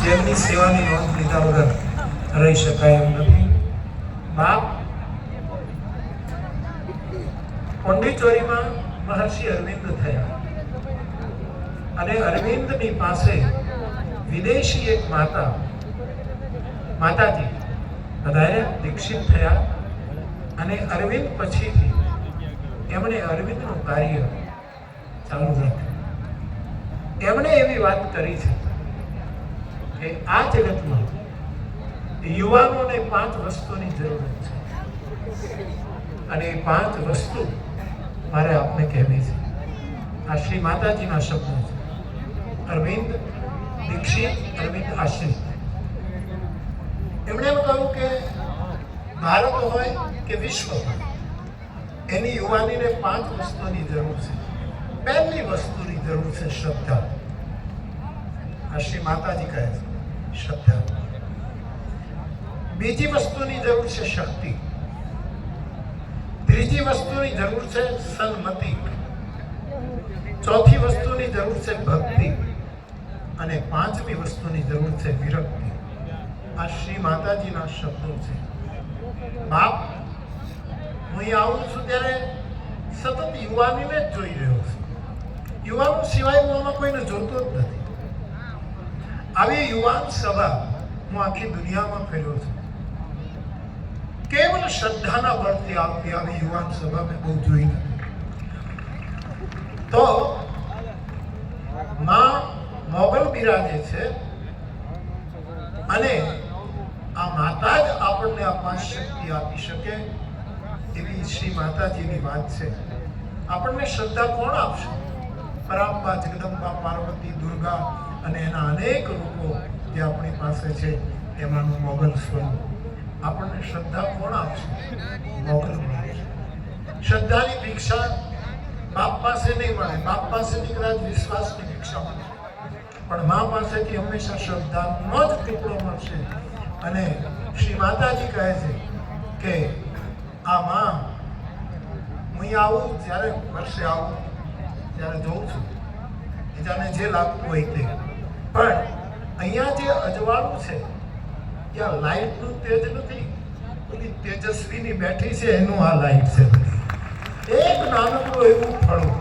જેમની સેવાની નોંધ લીધા વગર રહી શકાય એમ નથી. બાપ પોંડિચેરીમાં મહર્ષિ અરવિંદ થયા અને અરવિંદની પાસે વિદેશી એક માતાજી બધાએ દીક્ષિત થયા અને અરવિંદ પછીથી એમણે અરવિંદનું કાર્ય ચાલુ રાખ્યું. એમણે એવી વાત કરી છે કે આ જગતમાં યુવાનોને 5 વસ્તુની જરૂરત છે અને એ 5 વસ્તુ મારે આપને કહેવી છે. આ શ્રી માતાજીના શબ્દો છે. અરવિંદ દીક્ષિત, અરવિંદ આશ્રિત. એમણે એમ કહ્યું કે ભારત હોય કે વિશ્વ હોય, એની યુવાનીને 5 વસ્તુની જરૂર છે. પહેલી વસ્તુની જરૂર છે શ્રદ્ધા. આ શ્રી માતાજી કહે છે શ્રદ્ધા. બીજી વસ્તુની જરૂર છે શક્તિ. ત્રીજી વસ્તુની જરૂર છે સન્મતિ. ચોથી વસ્તુની જરૂર છે ભક્તિ અને 5મી વસ્તુની જરૂર છે વિરક્તિ. આ શ્રી માતાજીના શબ્દો છે. બાપ, હું અહીં આવું છું ત્યારે સતત યુવાનીને જ જોઈ રહ્યો છું. યુવાનો સિવાય હું આમાં કોઈને જોતો જ નથી. આવી યુવાન સભા હું આખી દુનિયામાં ફેર્યો છું. કેવલ શ્રદ્ધાના બળથી આવતી આવી યુવાન સભા મેં બહુ જોઈ નથી. તો માં મોગલ બિરાજે છે અને આ માતા જ આપણને આ 5 શક્તિ આપી શકે એવી શ્રી માતાજીની વાત છે. આપણને શ્રદ્ધા કોણ આપશે? પરાંબા, જગદંબા, પાર્વતી, દુર્ગા અને એના અનેક રૂપો જે આપણી પાસે છે એમાંનું મોગલ સ્વરૂપ. આપણને શ્રદ્ધા કોણ આપશે? મોગલ આપશે. શ્રદ્ધાની ભિક્ષા બાપ પાસે નહીં મળે. બાપ પાસેથી કદાચ વિશ્વાસની ભિક્ષા મળે, પણ મા પાસેથી હંમેશા શ્રદ્ધાનો જ ટુકડો મળશે. અને શ્રી માતાજી કહે છે કે આ માં, હું આવું જ્યારે વર્ષે આવું ત્યારે જોઉં છું બીજાને જે લાગતું હોય તે, પણ અહીંયા જે અજવાળું છે ત્યાં લાઈટનું તેજ નથી. પેલી તેજસ્વીની બેઠી છે એનું આ લાઈટ છે. એક નાનકડું એવું ફળું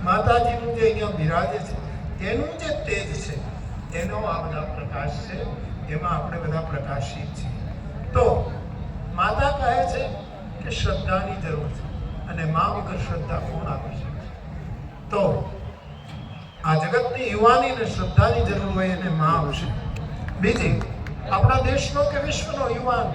માતાજીનું જે અહીંયા બિરાજે છે એનું જે તેજ છે એનો આ બધા પ્રકાશ છે. એમાં આપણે બધા પ્રકાશિત છીએ. તો માતા કહે છે કે શ્રદ્ધાની જરૂર છે અને મા વગર શ્રદ્ધા કોણ આપી શકે? તો આ જગતની યુવાનીને શ્રદ્ધાની જરૂર હોય એને મા આવશે. બીજી, આપણા દેશનો કે વિશ્વનો યુવાન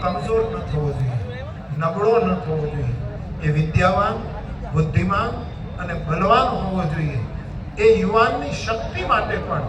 કમજોર ન થવો જોઈએ, નબળો ન થવો જોઈએ. એ વિદ્યાવાન, બુદ્ધિમાન અને બલવાન હોવો જોઈએ. એ યુવાનની શક્તિ માટે પણ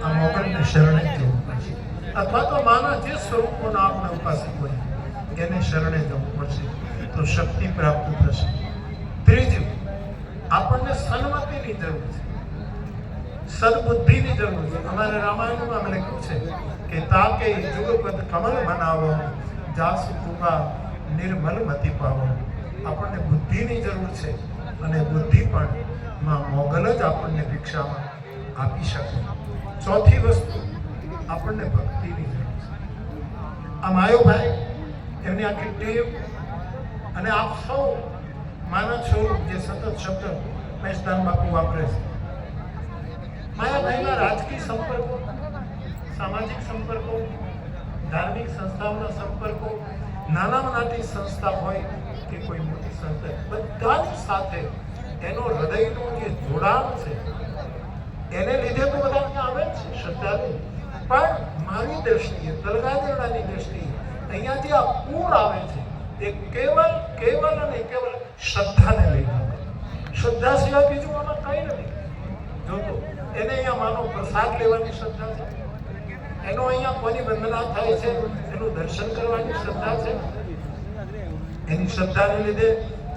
આ મોગલને શરણે જવું પડશે, અથવા તો માના જે સ્વરૂપોના આપણે ઉપાસક હોય એને શરણે જવું પડશે, તો શક્તિ પ્રાપ્ત થશે. ત્રીજું, આપણને સન્મતિની જરૂર છે, સદબુદ્ધિની જરૂર છે. અમારે રામાયણમાં લખ્યું છે કે તાકે જુગપદ કમલ બનાવો, જાસુ કૃપા નિર્મલ મતિ પાવો. આપણને બુદ્ધિની જરૂર છે અને બુદ્ધિ પણ માં મોગલ જ આપણને ભિક્ષામાં આપી શકે. ચોથી વસ્તુ, આપણને ભક્તિની જરૂર છે. આ માયોભાઈ, એમની આખી ટીમ અને આપ સૌ માના સ્વરૂપ જે સતત શબ્દ મહેશદાન બાપુ વાપરે છે. માયાભાઈના રાજકીય સંપર્કો, સામાજિક સંપર્કો, ધાર્મિક સંસ્થાઓના સંપર્કો, નાનામાં નાની સંસ્થા હોય કે કોઈ મોટી સંસ્થા, બધાની સાથે એનો હૃદયનો જે જોડાણ છે એને લીધે તો બધા અહીંયા આવે છે શ્રદ્ધાથી. પણ મારી દ્રષ્ટિએ, તલગાદરડાની દ્રષ્ટિએ અહીંયા જે આ પૂર આવે છે એ કેવલ અને કેવલ શ્રદ્ધાને લઈને. શ્રદ્ધા સિવાય બીજું આમાં કંઈ નથી જોતો. એને અહીંયા માનો પ્રસાદ લેવાની શ્રદ્ધા છે, એનો અહીંયા કોની વંદના થાય છે એનું દર્શન કરવાની શ્રદ્ધા છે. એની શ્રદ્ધાને લીધે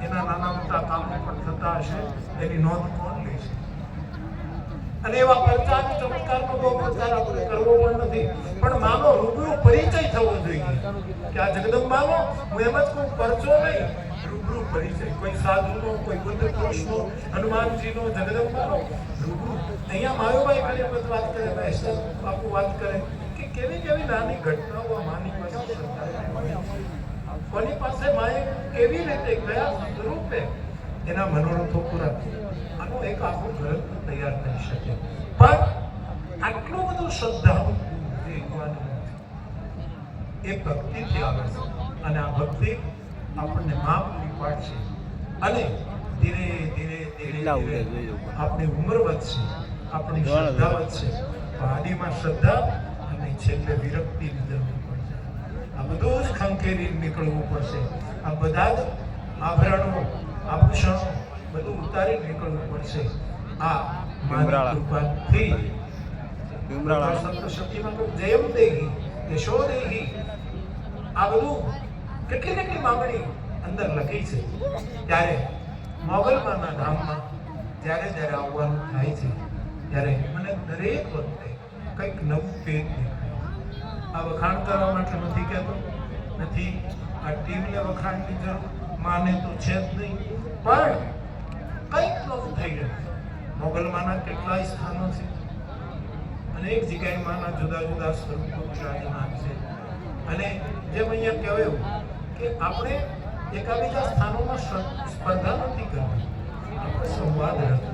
એના નાના મોટા કામો પણ થતા હશે, એની નોંધ કોણ લે છે? અને એવા પ્રચાર ચમત્કારનો બહુ પ્રચાર આપણે કરવો પણ નથી, પણ માનો રૂબરૂ પરિચય થવો જોઈએ કે આ જગદંબાનો, હું એમ જ કોઈ પરચો નહીં, રૂબરૂ પરિચય, કોઈ સાધુનો, કોઈ બુદ્ધ પુરુષનો, હનુમાનજીનો, જગદંબાનો, રૂબરૂ. અહીંયા માયોભાઈ ખાલી વાત કરે, મહેશ બાપુ વાત કરે કે કેવી કેવી નાની ઘટનાઓ માની પાસે કોની પાસે માએ કેવી રીતે કયા સ્વરૂપે એના મનોરથો પૂરા આનો એક આખો ગ્રંથ તૈયાર કરી શકે. પણ આટલું બધું શ્રદ્ધાનું એ ભક્તિથી આવે છે અને આ ભક્તિ આપણને મા પૂરી પાડશે અને ધીરે ધીરે ધીરે આપણી ઉંમર વધશે, આપણી શ્રદ્ધા વધશે. આદિમાં શ્રદ્ધા અને છેલ્લે વિરક્તિની જરૂર પડશે. આ બધું જ ખંખેરી નીકળવું પડશે. આ બધા જ આભરણો, આભૂષણો બધું ઉતારી નીકળવું પડશે. આ માની કૃપાથી સપ્તશતીમાં જયમ દેહી, યશો દેહી, આ બધું કેટલી કેટલી માંગણી અંદર લખી છે. ત્યારે મોગલમાના ધામમાં જ્યારે જ્યારે આવવાનું થાય છે ત્યારે મને દરેક વખતે કંઈક નવું પેટ દેખાય. આ વખાણ કરવા માટે નથી કહેતો, નથી આ ટીમને વખાણની જરૂર, માને તો છે જ નહીં, પણ કંઈક નવું થઈ રહ્યું. મોગલમાના કેટલાય સ્થાનો છે, અનેક જગ્યાએ માના જુદા જુદા સ્વરૂપો વિરાજમાન છે. અને જેમ અહીંયા કહેવાયું કે આપણે એકાબીજા સ્થાનોમાં સ્પર્ધા નથી કરવી, આપણે સંવાદ રાખવો.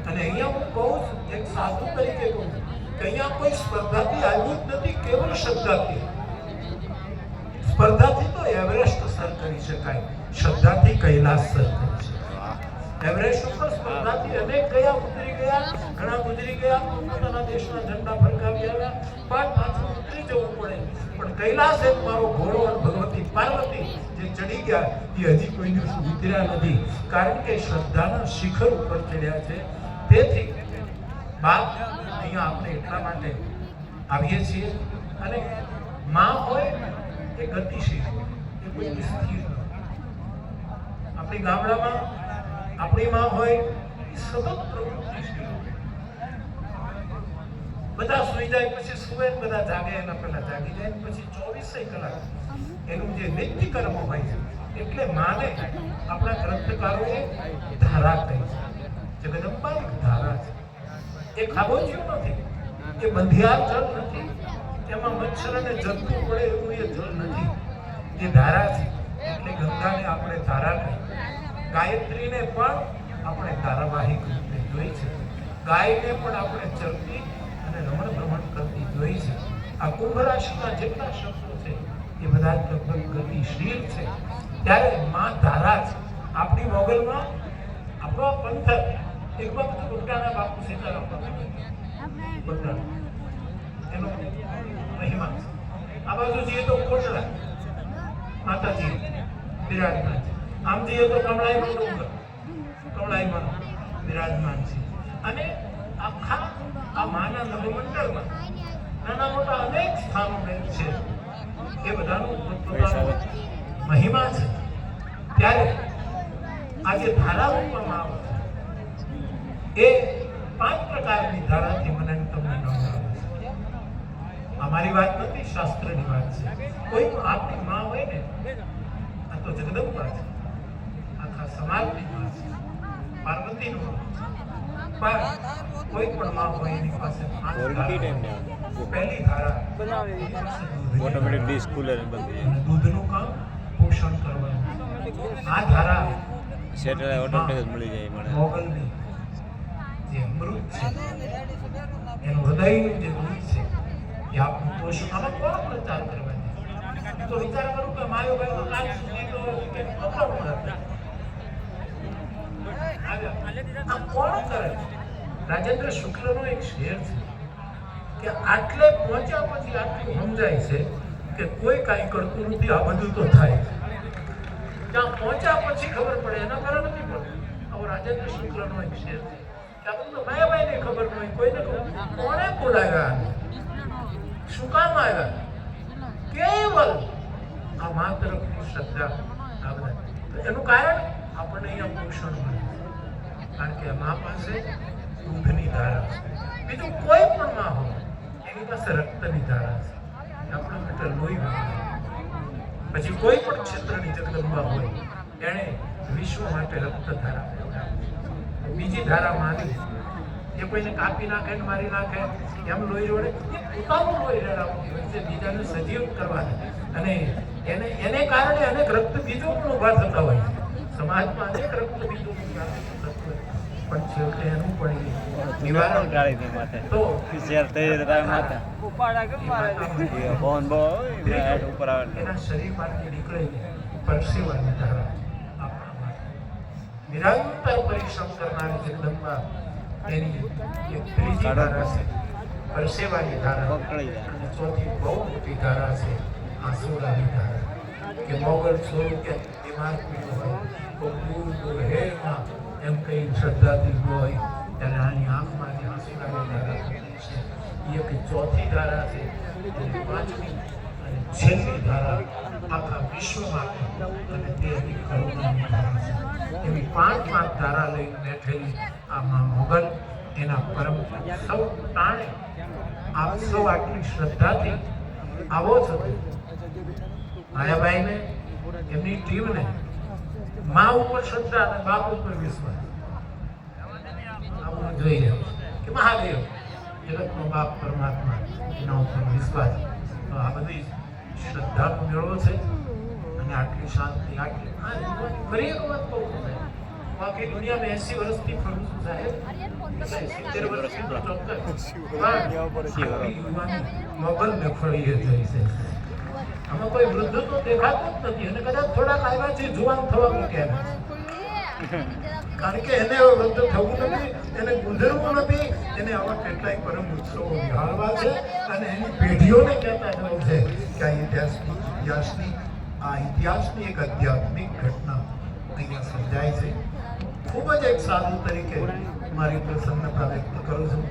અને અહીંયા હું કહું છું, એક સાધુ તરીકે કહું કે અહીંયા કોઈ સ્પર્ધાથી આવ્યું જ નથી, કેવળ શ્રદ્ધાથી. સ્પર્ધાથી તો એવરેસ્ટ સર કરી શકાય, શ્રદ્ધાથી કૈલાસ સર કરી શકાય. એવરેસ્ટ ઉપર સ્પર્ધાથી અનેક ગયા, ઉતરી ગયા, ઘણા ગુજરી ગયા, પોતાના દેશના ઝંડા ફરકાવી આવ્યા, પણ પાછું ઉતરી જવું પડે. પણ કૈલાસ એક મારો ઘોડો અને ભગવતી પાર્વતી જે ચડી ગયા એ હજી કોઈ દિવસ ઉતર્યા નથી, કારણ કે શ્રદ્ધાના શિખર ઉપર ચડ્યા છે. તેથી બાપ અહીંયા આપણે એટલા માટે આવીએ છીએ. અને માં હોય એ ગતિશીલ હોય, એ કોઈ સ્થિર નથી. આપણી ગામડામાં આપણી માં હોય એ સતત પ્રવૃત્તિશીલ હોય. બધા સુઈ જાય પછી સુવે, બધા જાગે એના પહેલા જાગી જાય, પછી 24 કલાક એનું જે નિત્ય કર્મ હોય છે. એટલે માને આપણા ગ્રંથકારોએ ધારા કહી છે. જગદંબા એક ધારા છે. એ ખાબોચિયું નથી, એ બંધિયાર જળ નથી, એમાં મચ્છર અને જંતુ પડે એવું એ જળ નથી, એ ધારા છે. એટલે ગંગાને આપણે ધારા કહી. ગાયત્રીને પણ આપણે ધારાવાહિક રૂપે જોઈ છે. ગાયને પણ આપણે ચરતી અને રમણ ભ્રમણ કરતી જોઈ છે. આ કુંભ રાશિના જેટલા શબ્દો છે એ બધા લગભગ ગતિશીલ છે. ત્યારે માં ધારા છે. આપણી મોગલમાં આપણો પંથક એક વખત બગડાના બાપુ સીતારામ એનો મહિમા છે. આ બાજુ જઈએ તો કોટડા માતાજી બિરાજમાન છે. આમ જઈએ તો કમળાઈમાં બિરાજમાન છે. અને આખા આ માના નભમંડળમાં નાના મોટા અનેક સ્થાનો છે. એ બધાનો પોતાનો મહિમા છે. ત્યારે આજે ધારા રૂપમાં આવે છે, એ 5 પ્રકારની ધારાથી મને તમને નવડાવે છે. અમારી વાત નથી, શાસ્ત્રની વાત છે. કોઈ પણ આપણી માં હોય ને, આ તો જગદંબા છે, આખા સમાજની માં છે, પાર્વતીનું પણ કોઈ પણ માં હોય એની પાસે 5 ધારા. પહેલી ધારા ઓટોમેટિક ડીશ કુલર બધી દૂધનું કામ પોષણ કરવાનું. આ ધારા સેટેલાઇટ ઓટોમેટિક મળી જાય મને. મોગલની જે અમૃત છે, એનું હૃદયનું જે દૂધ છે, એ આપણું પોષણ. આમાં કોણ પ્રચાર કરવા જાય? તો વિચાર કરું કે માયો ભાઈ તો કાલ સુધી તો આ કોણ કરે? રાજેન્દ્ર શુક્લનો એક શેર છે કે આટલે પહોંચ્યા પછી આટલું સમજાય છે કે કોઈ કાંઈ કરતું નથી, આ બધું તો થાય છે. ત્યાં પહોંચ્યા પછી ખબર પડે, એના પર નથી પડતું. આવો રાજેન્દ્ર શુક્લનો એક શેર છે કે આ બધું તો માયાભાઈને ખબર ન હોય, કોઈને કોણે બોલાવ્યા, શું કામ આવ્યા? કેવલ આ માત્ર શ્રદ્ધા. એનું કારણ આપણને અહીંયા પોષણ મળે, કારણ કે મા પાસે દૂધની ધારા છે. બીજું કોઈ પણ માં હોય એની પાસે રક્તની ધારા છે, આપણા માટે લોહી વહે. પછી કોઈ પણ ક્ષેત્રની જગદંબા હોય એણે વિશ્વ માટે રક્તધારા પહોંચાડી. બીજી ધારા મારી એ કોઈને કાપી નાખે ને મારી નાખે એમ લોહી રોડે, એ પોતાનું લોહી રેડાવતી હોય છે બીજાને સજીવ કરવાને. અને એને કારણે અનેક રક્તબીજો પણ ઉભા થતા હોય છે. સમાજમાં અનેક રક્તબીજો ઉભા થતા હોય. પણ છેવટે એનું પણ નિવારણ ટાળી દી માથે તો શેર થઈ રહ્યા માથે પવન બહુ ઉપર આવે એના શરીરમાંથી નીકળેલી પરસેવાની ધારા આપણા માટે નિરંતર પરિશ્રમ કરનારી જગદંબા એની એક ત્રીજી ધારા છે પરસેવાની ધારા. પકડી જાય. અને ચોથી બહુ મોટી ધારા છે આંસુડાની ધારા. કે મોગલ છોડું કે દિમાગ પીડ્યું હોય તો દૂર હે માં એમ કઈ શ્રદ્ધાથી હોય ત્યારે આની આંખમાંથી આંસુડાની ધારા નીકળે છે. એ એક ચોથી ધારા છે. અને પાંચમી અને છેલ્લી ધારા આખા વિશ્વ માટે અને તે એની કરુણાની ધારા છે. એવી પાંચ ધારા લઈને બેઠેલી આ માં મોગલ એના પરમ સૌ તાણે આપ સૌ આટલી શ્રદ્ધાથી આવો છો. માયાભાઈને એમની ટીમને મા ઉપર શ્રદ્ધા અને બાપ ઉપર વિશ્વાસ આવું જોઈ રહ્યો કે મહાદેવ જગતનો બાપ પરમાત્મા એના ઉપર વિશ્વાસ. તો આ બધી શ્રદ્ધાનો મેળો છે. અને આટલી શાંતિ આટલી ફરી એક વાત કહું છું સાહેબ, બાકી દુનિયામાં 80 વર્ષથી ફરું છું સાહેબ, 70 વર્ષથી તો ચોક્કસ મોગલને ફળીએ જઈ છે. આમાં કોઈ વૃદ્ધ તો દેખાતું જ નથી અને કદાચ થોડાક આવ્યા છે જુવાન થવા મૂક્યા છે. કારણ કે એને હવે વૃદ્ધ થવું નથી, એને ગુંજરવું નથી, એને આવા કેટલાય પરમ ઉત્સવો નિહાળવા છે. અને એની પેઢીઓને કહેતા જવું છે કે આ ઇતિહાસની એક આધ્યાત્મિક ઘટના અહીંયા સર્જાય છે. ખૂબ જ એક સાધુ તરીકે મારી પ્રસન્નતા વ્યક્ત કરું છું.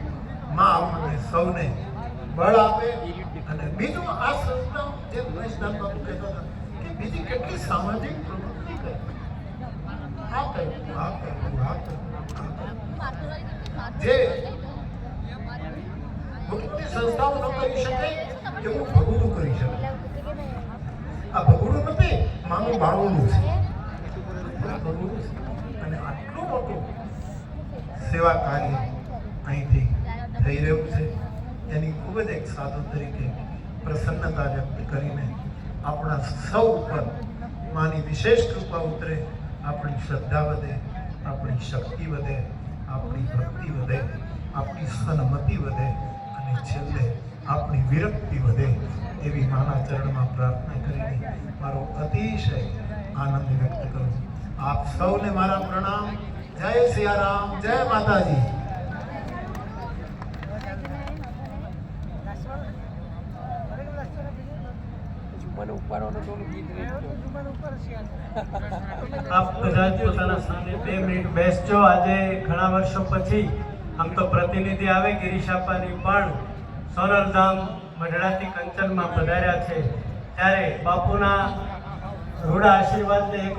માં આપણને સૌને બળ આપે. અને બીજું આ સંસ્થા જે મહેશદાન બાપુ કહેતા હતા કે બીજી કેટલી સામાજિક પ્રવૃત્તિ કરે, આ કરવું, આ કરવું, આ કરવું, જે મોટી સંસ્થાઓ ન કરી શકે એવું ભગુડું કરી શકે. આ ભગુડું નથી, માનું બાળવું છે. આ ભગુડું છે. અને આટલું મોટું સેવા કાર્ય અહીંથી થઈ રહ્યું છે એની ખૂબ જ એક સાધુ તરીકે પ્રસન્નતા વ્યક્ત કરીને આપણા સૌ ઉપર માની વિશેષ કૃપા ઉતરે. આપણી શ્રદ્ધા વધે, આપણી શક્તિ વધે, આપણી ભક્તિ વધે, આપણી સન્મતિ વધે અને છેલ્લે આપણી વિરક્તિ વધે એવી માના ચરણમાં પ્રાર્થના કરીને મારો અતિશય આનંદ વ્યક્ત કરું છું. આપ સૌને મારા પ્રણામ. જય સિયારામ, જય માતાજી. આપ બધા જ પોતાના સામે 2 મિનિટ બેસજો. આજે ઘણા વર્ષો પછી આમ તો પ્રતિનિધિ આવે ગિરીશાપાની, પણ સોનલધામ મઢડાથી કંચનમાં પધાર્યા છે ત્યારે બાપુના રૂડા આશીર્વાદને એક